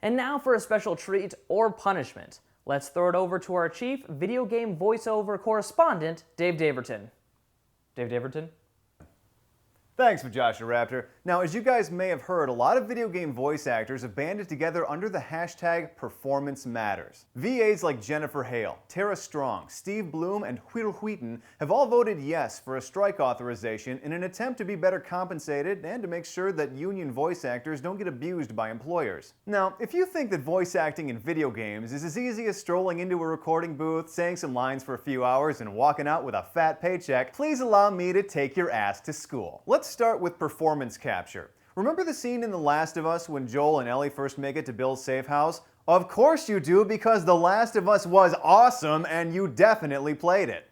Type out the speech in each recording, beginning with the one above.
And now for a special treat or punishment. Let's throw it over to our chief video game voiceover correspondent, Dave Daverton. Dave Daverton? Thanks, Joshua Raptor. Now, as you guys may have heard, a lot of video game voice actors have banded together under the hashtag Performance Matters. VAs like Jennifer Hale, Tara Strong, Steve Bloom, and Will Wheaton have all voted yes for a strike authorization in an attempt to be better compensated and to make sure that union voice actors don't get abused by employers. Now, if you think that voice acting in video games is as easy as strolling into a recording booth, saying some lines for a few hours, and walking out with a fat paycheck, please allow me to take your ass to school. Let's start with performance capture. Remember the scene in The Last of Us when Joel and Ellie first make it to Bill's safe house? Of course you do, because The Last of Us was awesome and you definitely played it.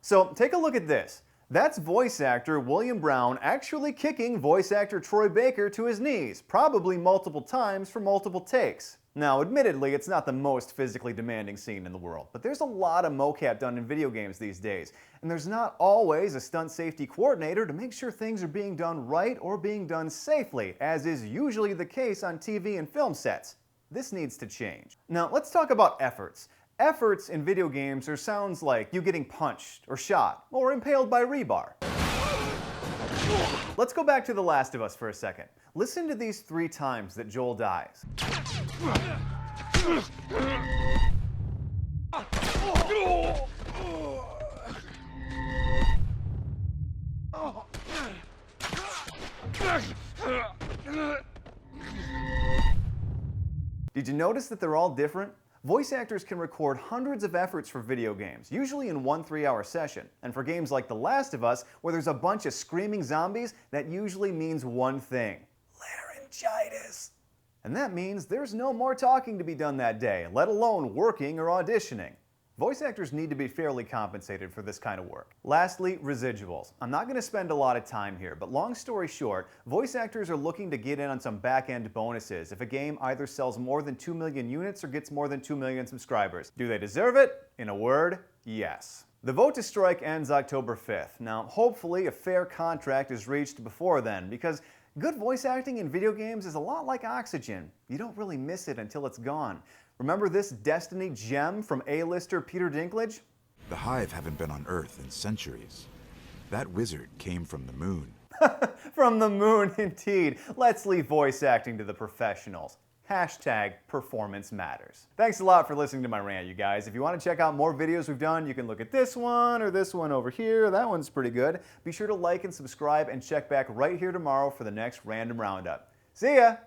So take a look at this. That's voice actor William Brown actually kicking voice actor Troy Baker to his knees, probably multiple times for multiple takes. Now, admittedly, it's not the most physically demanding scene in the world, but there's a lot of mocap done in video games these days, and there's not always a stunt safety coordinator to make sure things are being done right or being done safely, as is usually the case on TV and film sets. This needs to change. Now, let's talk about efforts. Efforts in video games are sounds like you getting punched, or shot, or impaled by rebar. Let's go back to The Last of Us for a second. Listen to these 3 times that Joel dies. Did you notice that they're all different? Voice actors can record hundreds of efforts for video games, usually in one 3-hour session. And for games like The Last of Us, where there's a bunch of screaming zombies, that usually means one thing: laryngitis. And that means there's no more talking to be done that day, let alone working or auditioning. Voice actors need to be fairly compensated for this kind of work. Lastly, residuals. I'm not going to spend a lot of time here, but long story short, voice actors are looking to get in on some back-end bonuses if a game either sells more than 2 million units or gets more than 2 million subscribers. Do they deserve it? In a word, yes. The vote to strike ends October 5th. Now, hopefully a fair contract is reached before then, because good voice acting in video games is a lot like oxygen. You don't really miss it until it's gone. Remember this Destiny gem from A-lister Peter Dinklage? The Hive haven't been on Earth in centuries. That wizard came from the moon. From the moon, indeed. Let's leave voice acting to the professionals. Hashtag Performance Matters. Thanks a lot for listening to my rant, you guys. If you want to check out more videos we've done, you can look at this one or this one over here. That one's pretty good. Be sure to like and subscribe and check back right here tomorrow for the next Random Roundup. See ya!